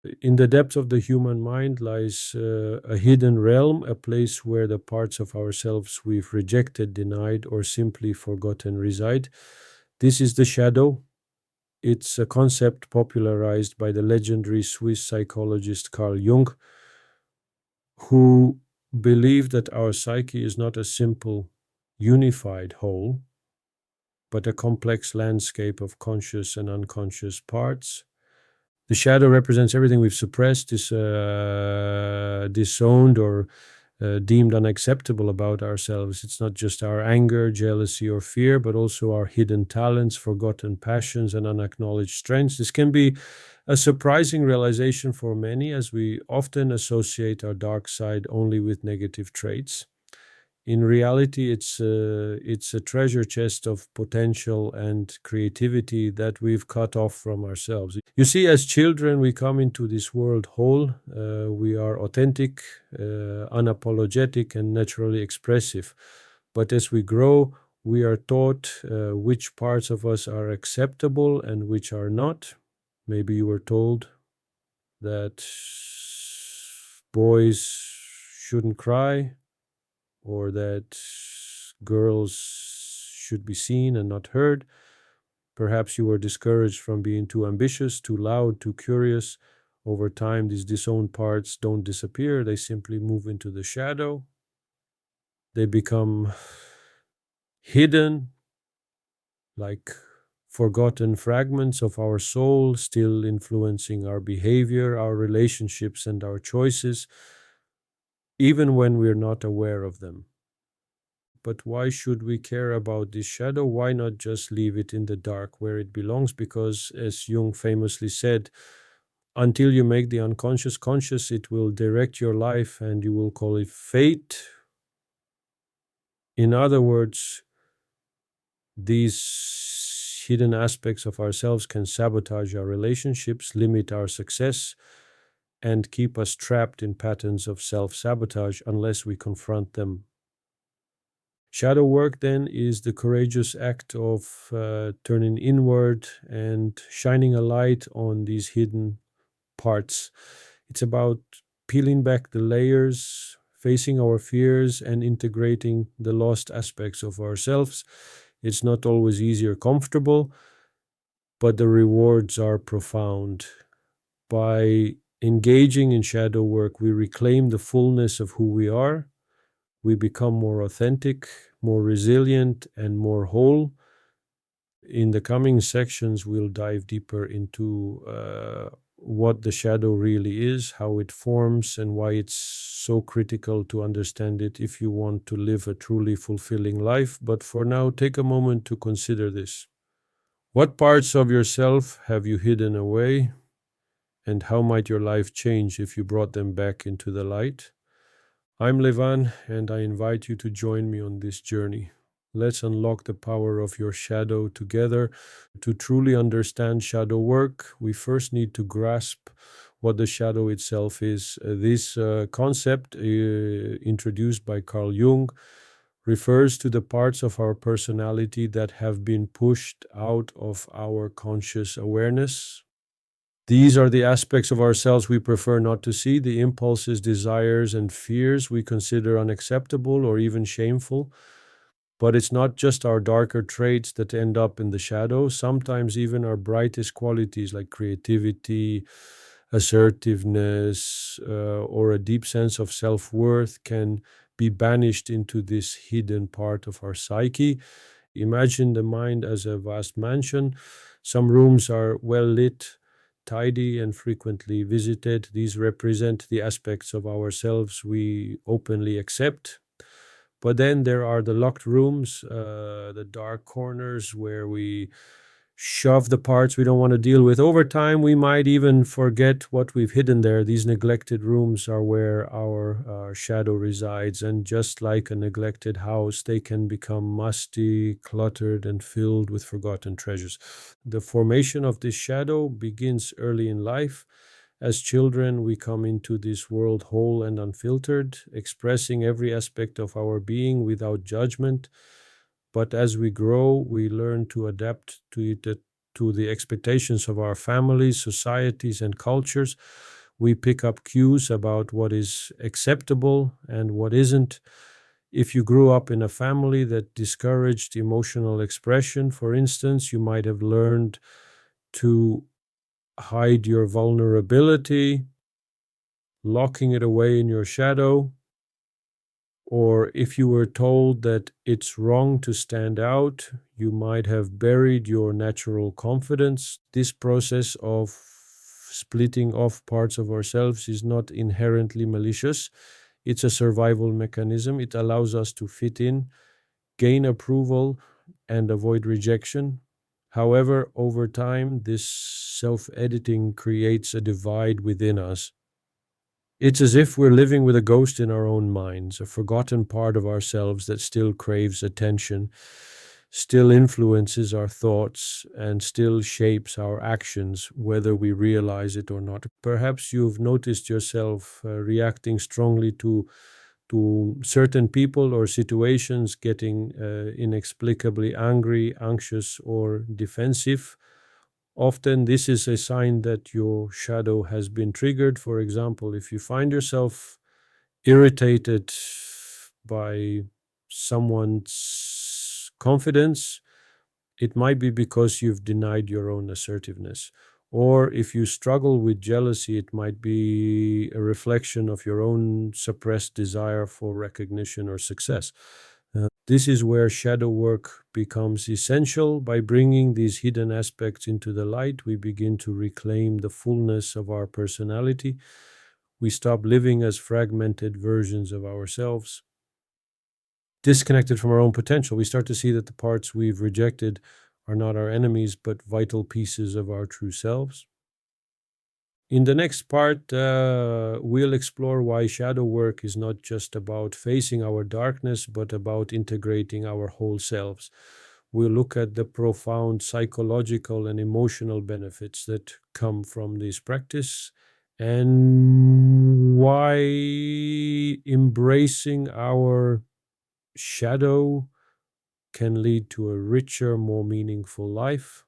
In the depths of the human mind lies a hidden realm, a place where the parts of ourselves we've rejected, denied, or simply forgotten reside. This is the shadow. It's a concept popularized by the legendary Swiss psychologist Carl Jung, who believed that our psyche is not a simple, unified whole, but a complex landscape of conscious and unconscious parts. The shadow represents everything we've suppressed, disowned, or deemed unacceptable about ourselves. It's not just our anger, jealousy, or fear, but also our hidden talents, forgotten passions, and unacknowledged strengths. This can be a surprising realization for many, as we often associate our dark side only with negative traits. In reality, it's a treasure chest of potential and creativity that we've cut off from ourselves. You see, as children, we come into this world whole. We are authentic, unapologetic, and naturally expressive. But as we grow, we are taught which parts of us are acceptable and which are not. Maybe you were told that boys shouldn't cry, or that girls should be seen and not heard. Perhaps you were discouraged from being too ambitious, too loud, too curious. Over time, these disowned parts don't disappear, they simply move into the shadow. They become hidden, like forgotten fragments of our soul, still influencing our behavior, our relationships, and our choices, even when we're not aware of them. But why should we care about this shadow? Why not just leave it in the dark where it belongs? Because, as Jung famously said, until you make the unconscious conscious, it will direct your life and you will call it fate. In other words, these hidden aspects of ourselves can sabotage our relationships, limit our success, and keep us trapped in patterns of self-sabotage unless we confront them. Shadow work, then, is the courageous act of turning inward and shining a light on these hidden parts. It's about peeling back the layers, facing our fears, and integrating the lost aspects of ourselves. It's not always easy or comfortable, but the rewards are profound. By engaging in shadow work, we reclaim the fullness of who we are. We become more authentic, more resilient, and more whole. In the coming sections, we'll dive deeper into what the shadow really is, how it forms, and why it's so critical to understand it if you want to live a truly fulfilling life. But for now, take a moment to consider this. What parts of yourself have you hidden away? And how might your life change if you brought them back into the light? I'm Levan, and I invite you to join me on this journey. Let's unlock the power of your shadow together. To truly understand shadow work, we first need to grasp what the shadow itself is. This concept, introduced by Carl Jung, refers to the parts of our personality that have been pushed out of our conscious awareness. These are the aspects of ourselves we prefer not to see, the impulses, desires, and fears we consider unacceptable or even shameful. But it's not just our darker traits that end up in the shadow. Sometimes even our brightest qualities like creativity, assertiveness, or a deep sense of self-worth can be banished into this hidden part of our psyche. Imagine the mind as a vast mansion. Some rooms are well lit, tidy, and frequently visited. These represent the aspects of ourselves we openly accept. But then there are the locked rooms, the dark corners where we shove the parts we don't want to deal with. Over time, we might even forget what we've hidden there. These neglected rooms are where our shadow resides. And just like a neglected house, they can become musty, cluttered, and filled with forgotten treasures. The formation of this shadow begins early in life. As children, we come into this world whole and unfiltered, expressing every aspect of our being without judgment. But as we grow, we learn to adapt to it to the expectations of our families, societies, and cultures. We pick up cues about what is acceptable and what isn't. If you grew up in a family that discouraged emotional expression, for instance, you might have learned to hide your vulnerability, locking it away in your shadow. Or if you were told that it's wrong to stand out, you might have buried your natural confidence. This process of splitting off parts of ourselves is not inherently malicious. It's a survival mechanism. It allows us to fit in, gain approval, and avoid rejection. However, over time, this self editing creates a divide within us. It's as if we're living with a ghost in our own minds, a forgotten part of ourselves that still craves attention, still influences our thoughts, and still shapes our actions, whether we realize it or not. Perhaps you've noticed yourself reacting strongly to certain people or situations, getting inexplicably angry, anxious, or defensive. Often, this is a sign that your shadow has been triggered. For example, if you find yourself irritated by someone's confidence, it might be because you've denied your own assertiveness. Or if you struggle with jealousy, it might be a reflection of your own suppressed desire for recognition or success. This is where shadow work becomes essential. By bringing these hidden aspects into the light, we begin to reclaim the fullness of our personality. We stop living as fragmented versions of ourselves, disconnected from our own potential. We start to see that the parts we've rejected are not our enemies, but vital pieces of our true selves. In the next part, we'll explore why shadow work is not just about facing our darkness, but about integrating our whole selves. We'll look at the profound psychological and emotional benefits that come from this practice and why embracing our shadow can lead to a richer, more meaningful life.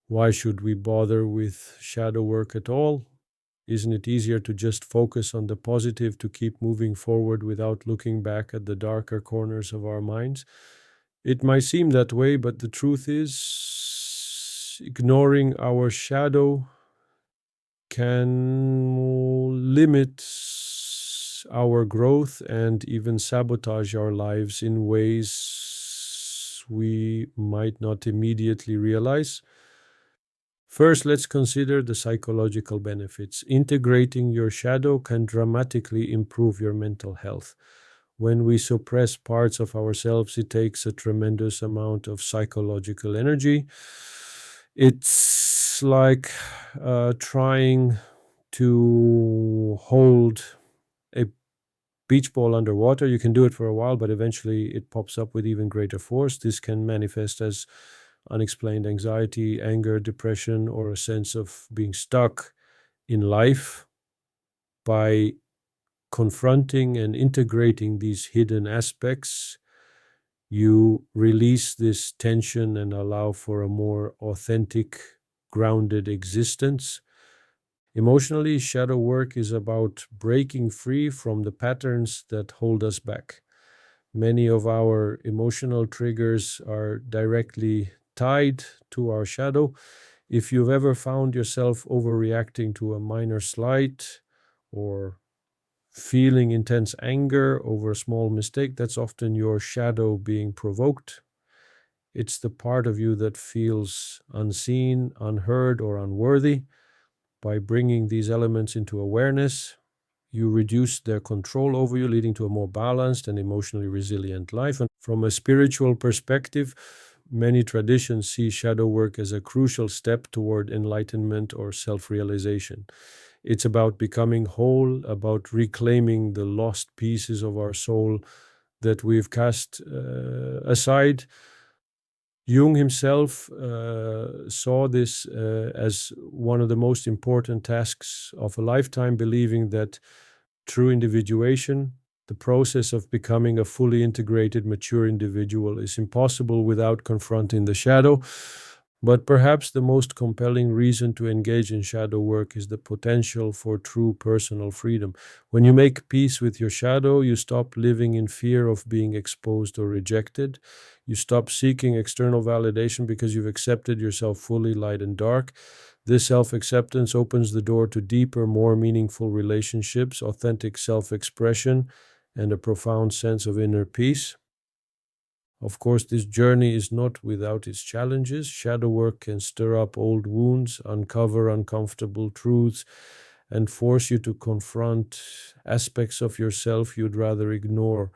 Why should we bother with shadow work at all? Isn't it easier to just focus on the positive, to keep moving forward without looking back at the darker corners of our minds? It might seem that way, but the truth is, ignoring our shadow can limit our growth and even sabotage our lives in ways we might not immediately realize. First, let's consider the psychological benefits. Integrating your shadow can dramatically improve your mental health. When we suppress parts of ourselves, it takes a tremendous amount of psychological energy. It's like trying to hold a beach ball underwater. You can do it for a while, but eventually it pops up with even greater force. This can manifest as unexplained anxiety, anger, depression, or a sense of being stuck in life. By confronting and integrating these hidden aspects, you release this tension and allow for a more authentic, grounded existence. Emotionally, shadow work is about breaking free from the patterns that hold us back. Many of our emotional triggers are directly tied to our shadow. If you've ever found yourself overreacting to a minor slight or feeling intense anger over a small mistake, that's often your shadow being provoked. It's the part of you that feels unseen, unheard, or unworthy. By bringing these elements into awareness, you reduce their control over you, leading to a more balanced and emotionally resilient life. And from a spiritual perspective, many traditions see shadow work as a crucial step toward enlightenment or self-realization. It's about becoming whole, about reclaiming the lost pieces of our soul that we've cast aside. Jung himself saw this as one of the most important tasks of a lifetime, believing that true individuation, the process of becoming a fully integrated, mature individual, is impossible without confronting the shadow. But perhaps the most compelling reason to engage in shadow work is the potential for true personal freedom. When you make peace with your shadow, you stop living in fear of being exposed or rejected. You stop seeking external validation because you've accepted yourself fully, light and dark. This self acceptance opens the door to deeper, more meaningful relationships, authentic self expression, and a profound sense of inner peace. Of course, this journey is not without its challenges. Shadow work can stir up old wounds, uncover uncomfortable truths, and force you to confront aspects of yourself you'd rather ignore.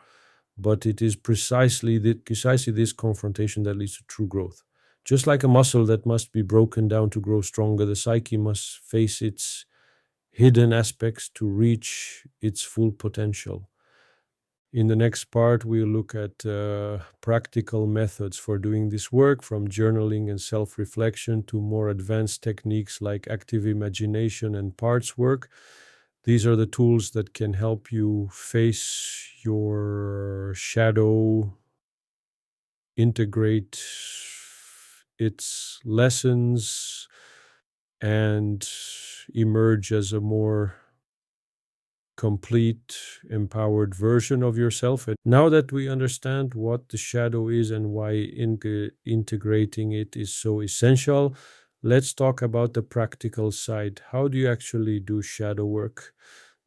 But it is precisely this confrontation that leads to true growth. Just like a muscle that must be broken down to grow stronger, the psyche must face its hidden aspects to reach its full potential. In the next part, we'll look at practical methods for doing this work, from journaling and self reflection to more advanced techniques like active imagination and parts work. These are the tools that can help you face your shadow, integrate its lessons, and emerge as a more complete, empowered version of yourself. And now that we understand what the shadow is and why integrating it is so essential, let's talk about the practical side. How do you actually do shadow work?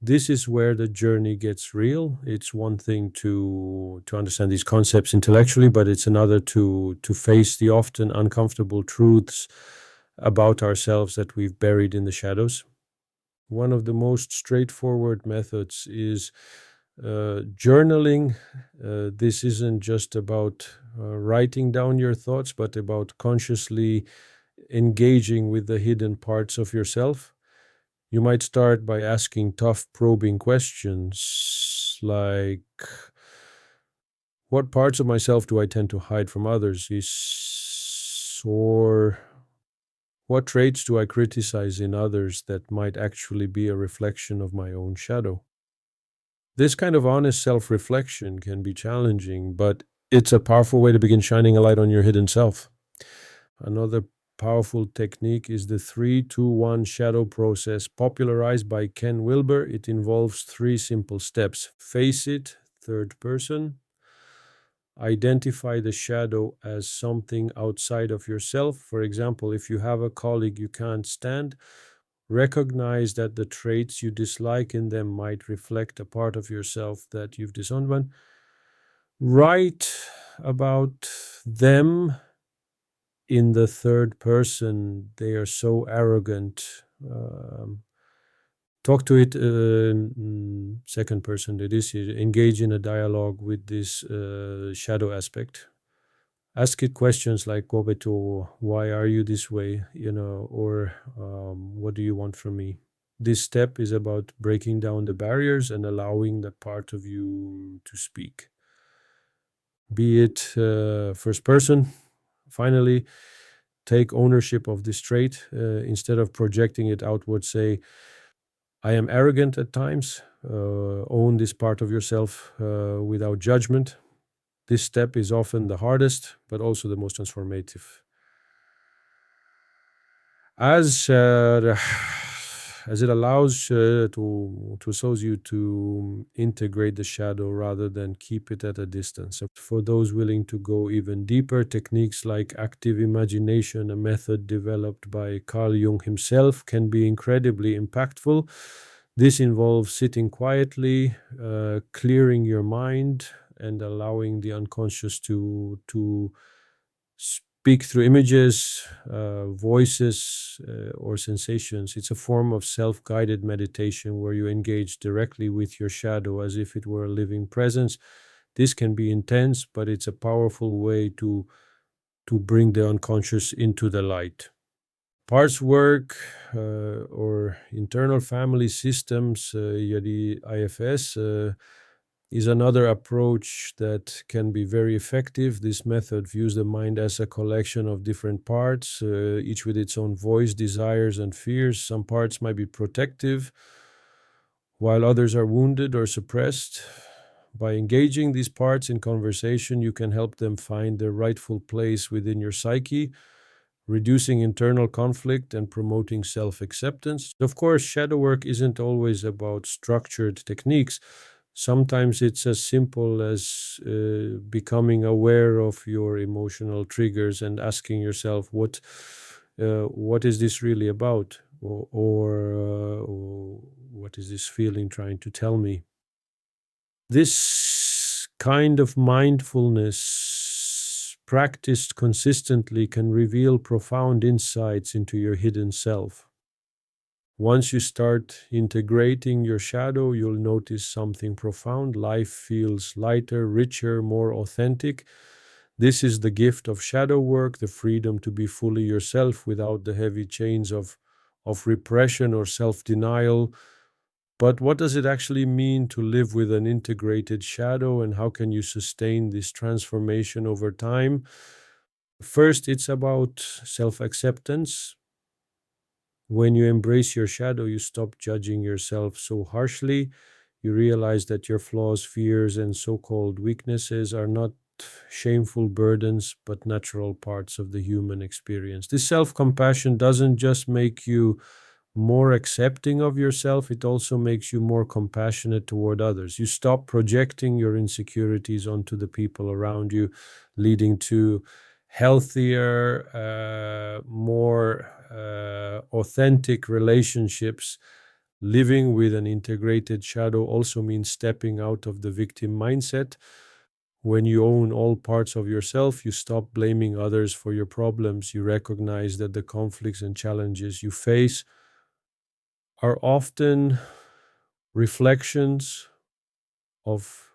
This is where the journey gets real. It's one thing to understand these concepts intellectually, but it's another to face the often uncomfortable truths about ourselves that we've buried in the shadows. One of the most straightforward methods is journaling. This isn't just about writing down your thoughts, but about consciously engaging with the hidden parts of yourself. You might start by asking tough, probing questions like, what parts of myself do I tend to hide from others? Or what traits do I criticize in others that might actually be a reflection of my own shadow? This kind of honest self reflection can be challenging, but it's a powerful way to begin shining a light on your hidden self. Another powerful technique is the 3-2-1 shadow process, popularized by Ken Wilber. It involves 3 simple steps: face it, third person; identify the shadow as something outside of yourself. For example, if you have a colleague you can't stand, recognize that the traits you dislike in them might reflect a part of yourself that you've disowned. Write about them in the third person. They are so arrogant. Talk to it second person. That is, engage in a dialogue with this shadow aspect. Ask it questions like, Gobeto, why are you this way? Or what do you want from me? This step is about breaking down the barriers and allowing that part of you to speak. Be it first person. Finally, take ownership of this trait. Instead of projecting it outward, say, I am arrogant at times. Own this part of yourself without judgment. This step is often the hardest, but also the most transformative. As it allows to allows you to integrate the shadow rather than keep it at a distance. For those willing to go even deeper, techniques like active imagination, a method developed by Carl Jung himself, can be incredibly impactful. This involves sitting quietly, clearing your mind, and allowing the unconscious to speak through images, voices, or sensations. It's a form of self-guided meditation where you engage directly with your shadow as if it were a living presence. This can be intense, but it's a powerful way to bring the unconscious into the light. Parts work or internal family systems, the IFS, is another approach that can be very effective. This method views the mind as a collection of different parts, each with its own voice, desires, and fears. Some parts might be protective, while others are wounded or suppressed. By engaging these parts in conversation, you can help them find their rightful place within your psyche, reducing internal conflict and promoting self-acceptance. Of course, shadow work isn't always about structured techniques. Sometimes it's as simple as becoming aware of your emotional triggers and asking yourself, what is this really about? Or what is this feeling trying to tell me? This kind of mindfulness, practiced consistently, can reveal profound insights into your hidden self. Once you start integrating your shadow, you'll notice something profound. Life feels lighter, richer, more authentic. This is the gift of shadow work, the freedom to be fully yourself without the heavy chains of repression or self-denial. But what does it actually mean to live with an integrated shadow, and how can you sustain this transformation over time? First, it's about self-acceptance. When you embrace your shadow, you stop judging yourself so harshly. You realize that your flaws, fears, and so called weaknesses are not shameful burdens, but natural parts of the human experience. This self compassion doesn't just make you more accepting of yourself, it also makes you more compassionate toward others. You stop projecting your insecurities onto the people around you, leading to healthier, more authentic relationships. Living with an integrated shadow also means stepping out of the victim mindset. When you own all parts of yourself, you stop blaming others for your problems. You recognize that the conflicts and challenges you face are often reflections of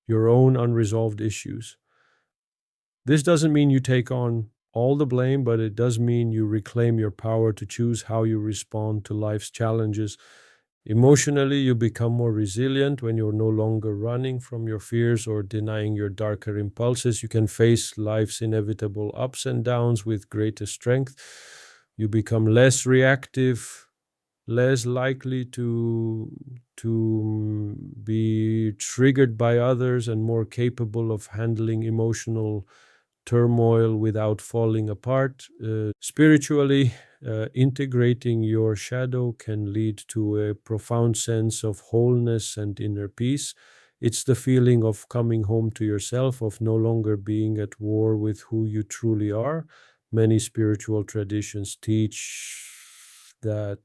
your own unresolved issues. This doesn't mean you take on all the blame, but it does mean you reclaim your power to choose how you respond to life's challenges. Emotionally, you become more resilient when you're no longer running from your fears or denying your darker impulses. You can face life's inevitable ups and downs with greater strength. You become less reactive, less likely to be triggered by others, and more capable of handling emotional turmoil without falling apart. Spiritually, integrating your shadow can lead to a profound sense of wholeness and inner peace. It's the feeling of coming home to yourself, of no longer being at war with who you truly are. Many spiritual traditions teach that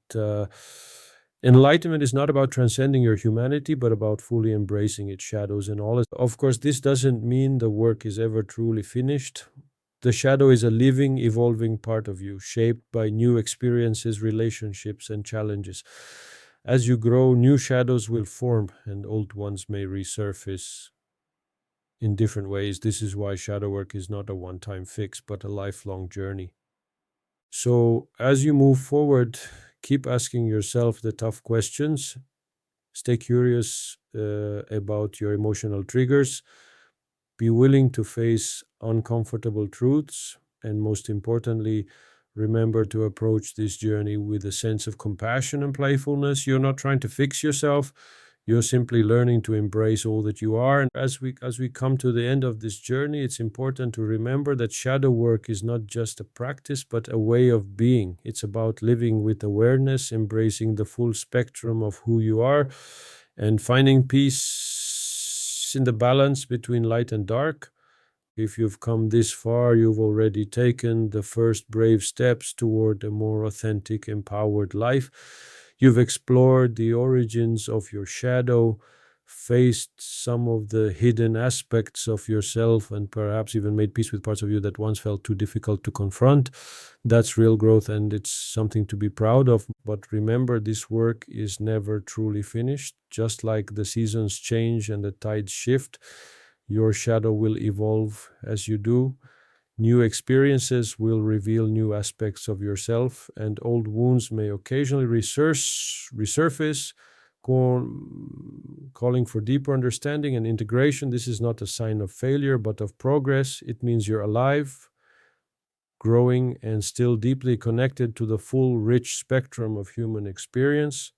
enlightenment is not about transcending your humanity, but about fully embracing its shadows and all. Of course, this doesn't mean the work is ever truly finished. The shadow is a living, evolving part of you, shaped by new experiences, relationships, and challenges. As you grow, new shadows will form, and old ones may resurface in different ways. This is why shadow work is not a one-time fix, but a lifelong journey. So, as you move forward, keep asking yourself the tough questions. Stay curious about your emotional triggers. Be willing to face uncomfortable truths. And most importantly, remember to approach this journey with a sense of compassion and playfulness. You're not trying to fix yourself. You're simply learning to embrace all that you are. And as we come to the end of this journey, it's important to remember that shadow work is not just a practice, but a way of being. It's about living with awareness, embracing the full spectrum of who you are, and finding peace in the balance between light and dark. If you've come this far, you've already taken the first brave steps toward a more authentic, empowered life. You've explored the origins of your shadow, faced some of the hidden aspects of yourself, and perhaps even made peace with parts of you that once felt too difficult to confront. That's real growth, and it's something to be proud of. But remember, this work is never truly finished. Just like the seasons change and the tides shift, your shadow will evolve as you do. New experiences will reveal new aspects of yourself, and old wounds may occasionally resurface, calling for deeper understanding and integration. This is not a sign of failure, but of progress. It means you're alive, growing, and still deeply connected to the full, rich spectrum of human experience.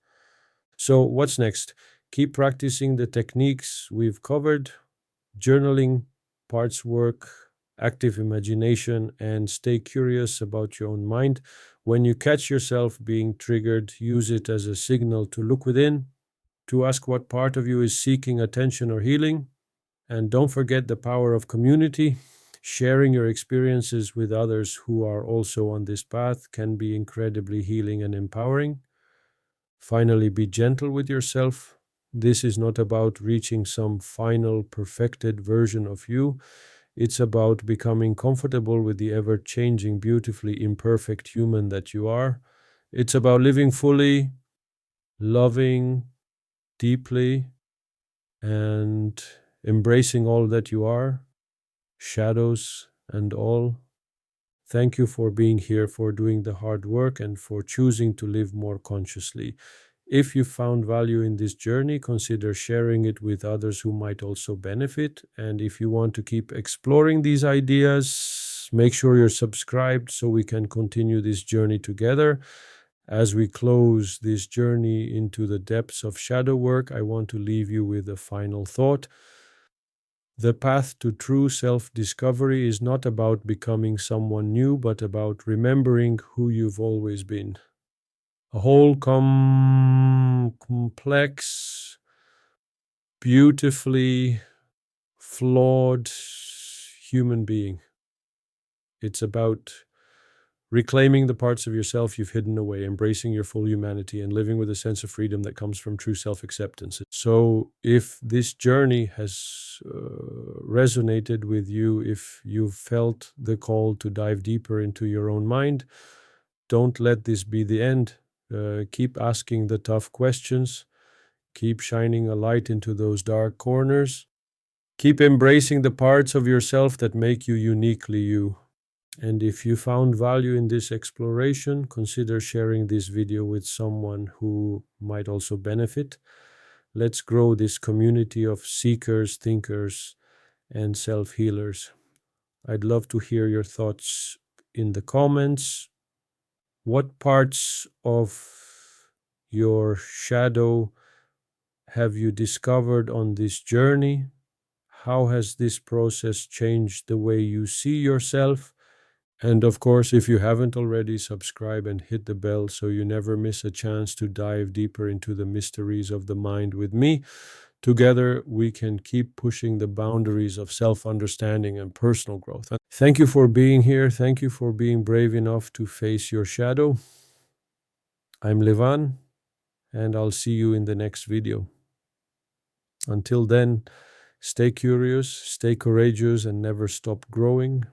So, what's next? Keep practicing the techniques we've covered: journaling, parts work, active imagination, and stay curious about your own mind. When you catch yourself being triggered, use it as a signal to look within, to ask what part of you is seeking attention or healing. And don't forget the power of community. Sharing your experiences with others who are also on this path can be incredibly healing and empowering. Finally, be gentle with yourself. This is not about reaching some final perfected version of you. It's about becoming comfortable with the ever changing, beautifully imperfect human that you are. It's about living fully, loving deeply, and embracing all that you are, shadows and all. Thank you for being here, for doing the hard work, and for choosing to live more consciously. If you found value in this journey, consider sharing it with others who might also benefit. And if you want to keep exploring these ideas, make sure you're subscribed so we can continue this journey together. As we close this journey into the depths of shadow work, I want to leave you with a final thought. The path to true self-discovery is not about becoming someone new, but about remembering who you've always been. A whole complex, beautifully flawed human being. It's about reclaiming the parts of yourself you've hidden away, embracing your full humanity, and living with a sense of freedom that comes from true self-acceptance. So if this journey has resonated with you, if you've felt the call to dive deeper into your own mind, don't let this be the end. Keep asking the tough questions. Keep shining a light into those dark corners. Keep embracing the parts of yourself that make you uniquely you. And if you found value in this exploration, consider sharing this video with someone who might also benefit. Let's grow this community of seekers, thinkers, and self-healers. I'd love to hear your thoughts in the comments. What parts of your shadow have you discovered on this journey? How has this process changed the way you see yourself? And of course, if you haven't already, subscribe and hit the bell so you never miss a chance to dive deeper into the mysteries of the mind with me. Together, we can keep pushing the boundaries of self-understanding and personal growth. Thank you for being here. Thank you for being brave enough to face your shadow. I'm Levan, and I'll see you in the next video. Until then, stay curious, stay courageous, and never stop growing.